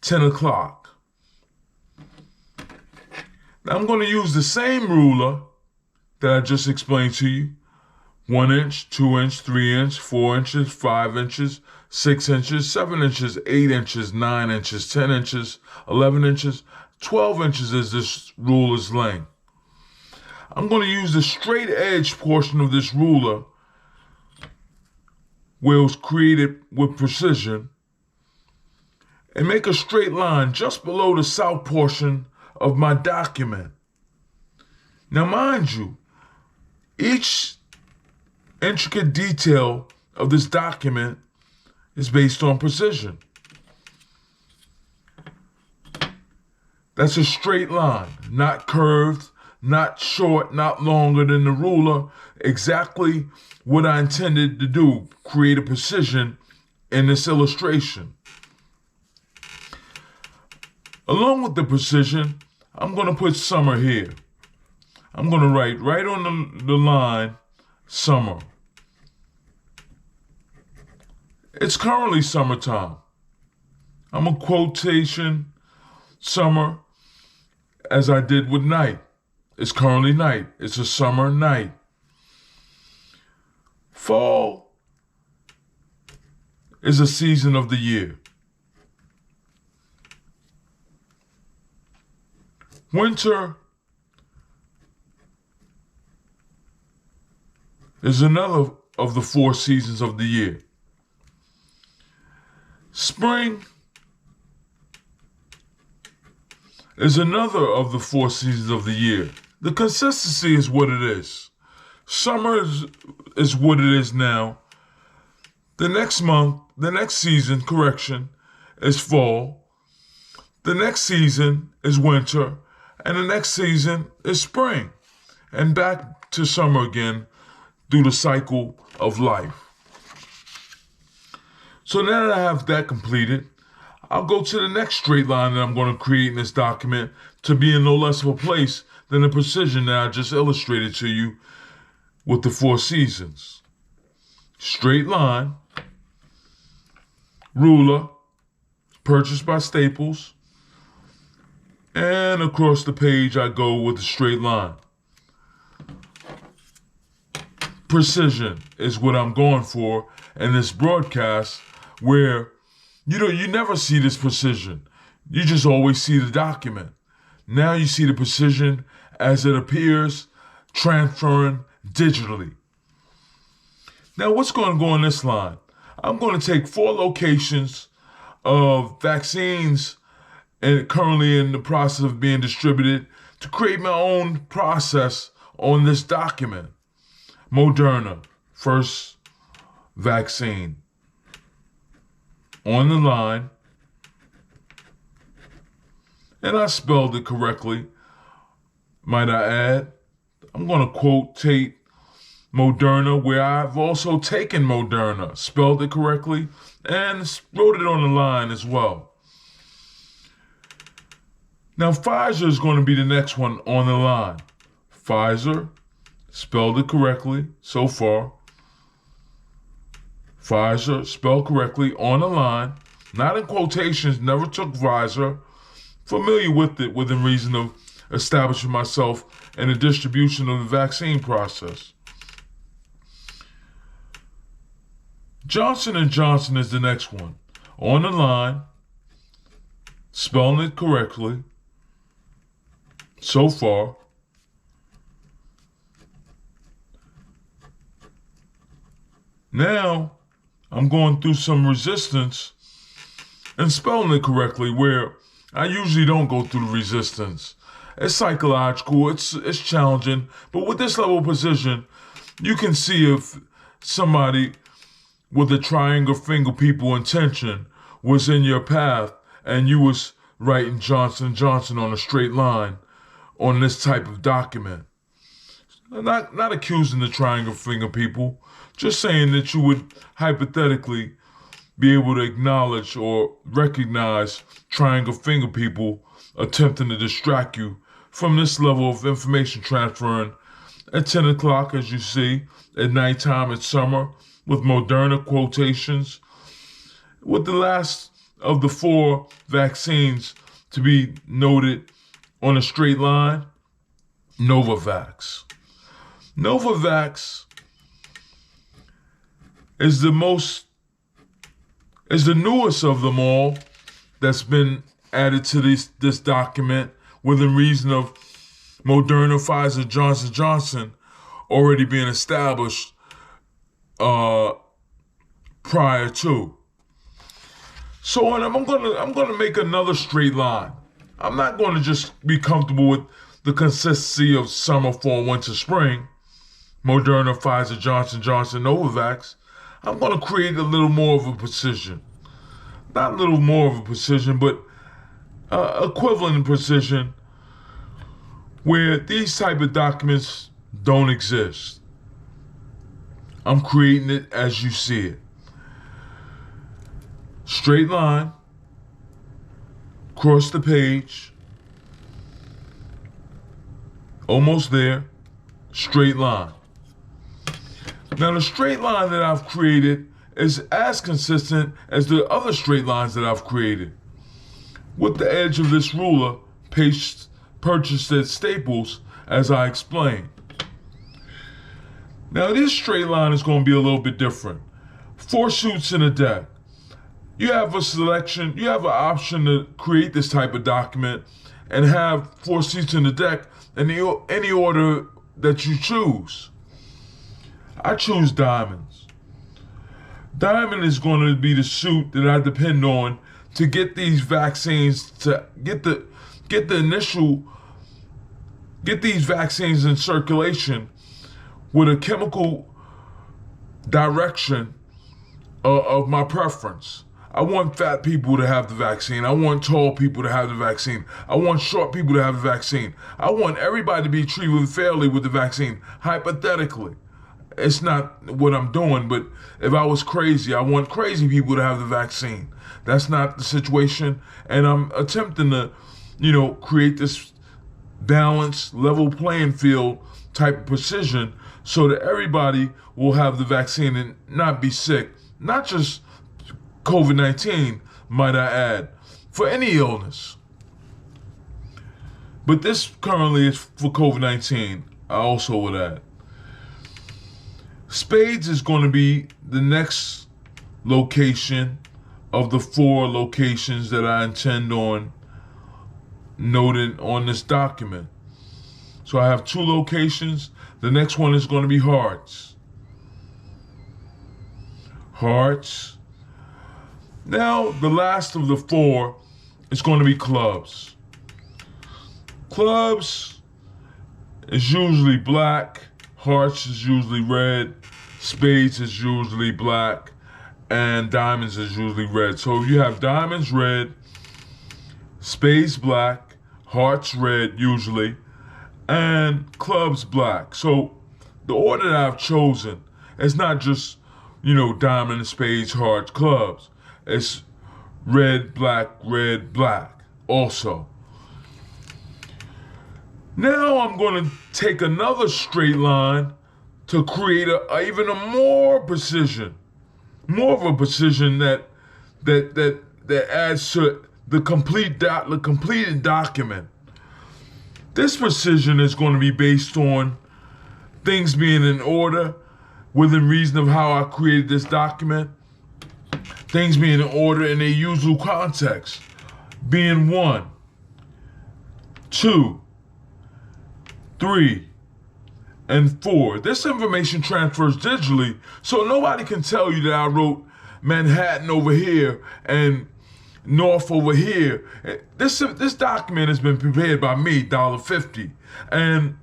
10 o'clock. Now I'm going to use the same ruler that I just explained to you. 1 inch, 2 inch, 3 inch, 4 inches, 5 inches, 6 inches, 7 inches, 8 inches, 9 inches, 10 inches, 11 inches, 12 inches is this ruler's length. I'm going to use the straight edge portion of this ruler where it was created with precision and make a straight line just below the south portion of my document. Now mind you, each intricate detail of this document is based on precision. That's a straight line, not curved, not short, not longer than the ruler. Exactly what I intended to do, create a precision in this illustration. Along with the precision, I'm going to put summer here. I'm going to write right on the line, summer. It's currently summertime. I'm a quotation summer as I did with night. It's currently night. It's a summer night. Fall is a season of the year. Winter is another of the 4 seasons of the year. Spring is another of the 4 seasons of the year. The consistency is what it is. Summer is what it is now. The next season, is fall. The next season is winter. And the next season is spring. And back to summer again through the cycle of life. So now that I have that completed, I'll go to the next straight line that I'm going to create in this document to be in no less of a place than the precision that I just illustrated to you with the 4 seasons. Straight line, ruler, purchased by Staples, and across the page I go with a straight line. Precision is what I'm going for in this broadcast where you never see this precision. You just always see the document. Now you see the precision as it appears, transferring digitally. Now what's going to go on this line? I'm going to take 4 locations of vaccines and currently in the process of being distributed to create my own process on this document. Moderna, first vaccine. On the line, and I spelled it correctly, might I add. I'm going to quotate Moderna where I've also taken Moderna, spelled it correctly, and wrote it on the line as well. Now Pfizer is going to be the next one on the line. Pfizer, spelled it correctly so far. Pfizer, spelled correctly on the line, not in quotations, never took Pfizer. Familiar with it within reason of establishing myself in the distribution of the vaccine process. Johnson & Johnson is the next one. On the line, spelling it correctly so far. Now, I'm going through some resistance and spelling it correctly where I usually don't go through the resistance. It's psychological, it's challenging, but with this level of precision, you can see if somebody with a triangle finger people intention was in your path and you was writing Johnson & Johnson on a straight line on this type of document. Not accusing the triangle finger people, just saying that you would hypothetically be able to acknowledge or recognize triangle finger people attempting to distract you from this level of information transferring at 10 o'clock, as you see, at nighttime, at summer, with Moderna quotations, with the last of the 4 vaccines to be noted on a straight line? Novavax. Novavax is the newest of them all that's been added to this document within reason of Moderna, Pfizer, Johnson & Johnson already being established prior to. So I'm gonna make another straight line. I'm not gonna just be comfortable with the consistency of summer, fall, winter, spring, Moderna, Pfizer, Johnson & Johnson, Novavax. I'm gonna create a little more of a precision. Not a little more of a precision, but equivalent in precision where these type of documents don't exist. I'm creating it as you see it. Straight line, cross the page, almost there, straight line. Now the straight line that I've created is as consistent as the other straight lines that I've created. With the edge of this ruler purchased at Staples, as I explained. Now this straight line is going to be a little bit different. 4 suits in a deck. You have a selection, you have an option to create this type of document and have 4 suits in the deck in any order that you choose. I choose diamonds. Diamond is going to be the suit that I depend on to get these vaccines, to get these vaccines in circulation with a chemical direction of my preference. I want fat people to have the vaccine. I want tall people to have the vaccine. I want short people to have the vaccine. I want everybody to be treated fairly with the vaccine, hypothetically. It's not what I'm doing, but if I was crazy, I want crazy people to have the vaccine. That's not the situation, and I'm attempting to, create this balanced, level playing field type of precision so that everybody will have the vaccine and not be sick. Not just COVID-19, might I add, for any illness. But this currently is for COVID-19, I also would add. Spades is going to be the next location of the 4 locations that I intend on noted on this document. So I have 2 locations. The next one is going to be hearts. Hearts. Now, the last of the 4 is going to be clubs. Clubs is usually black. Hearts is usually red. Spades is usually black. And diamonds is usually red. So if you have diamonds red, spades black, hearts red usually, and clubs black. So the order that I've chosen is not just, diamond, spades, hearts, clubs. It's red, black also. Now I'm going to take another straight line to create even more precision. More of a precision that adds to the completed document. This precision is going to be based on things being in order within reason of how I created this document. Things being in order in their usual context. Being 1, 2, 3, and 4. This information transfers digitally, so nobody can tell you that I wrote Manhattan over here and North over here. This document has been prepared by me, Dolla50, and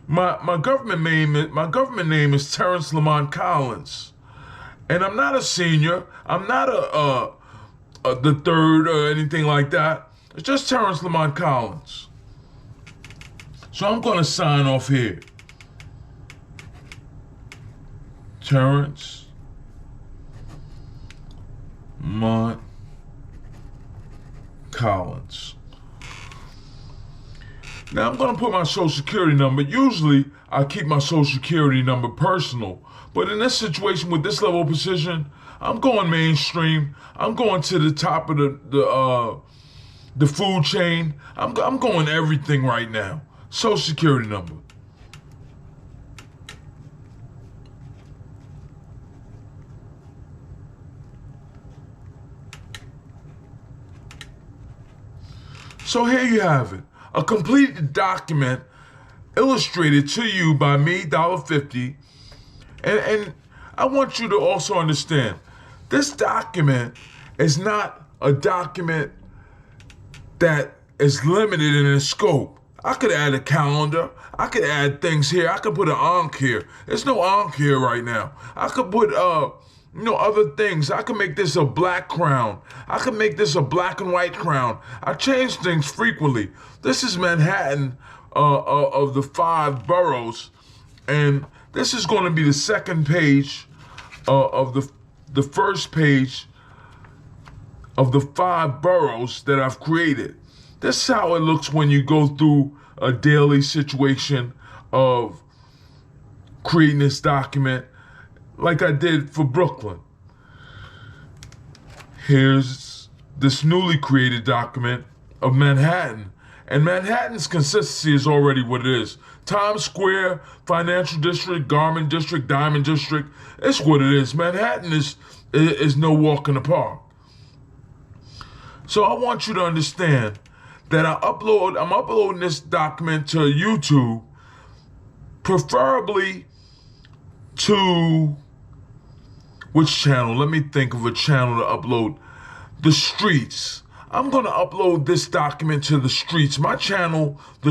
my government name is Terrence Lamont Collins, and I'm not a senior. I'm not the third or anything like that. It's just Terrence Lamont Collins. So I'm going to sign off here. Terrence Lamont Collins. Now I'm going to put my social security number. Usually I keep my social security number personal, but in this situation with this level of precision, I'm going mainstream. I'm going to the top of the food chain. I'm going everything right now. Social Security number. So here you have it, a completed document illustrated to you by me, Dolla50. And I want you to also understand, this document is not a document that is limited in its scope. I could add a calendar. I could add things here. I could put an ankh here. There's no ankh here right now. I could put other things. I could make this a black crown. I could make this a black and white crown. I change things frequently. This is Manhattan of the 5 boroughs, and this is going to be the second page of the first page of the 5 boroughs that I've created. This is how it looks when you go through a daily situation of creating this document like I did for Brooklyn. Here's this newly created document of Manhattan. And Manhattan's consistency is already what it is. Times Square, Financial District, Garment District, Diamond District, it's what it is. Manhattan is no walk in the park. So I want you to understand that I'm uploading this document to YouTube, preferably to which channel? Let me think of a channel to upload. The Streets. I'm going to upload this document to the Streets. My channel, The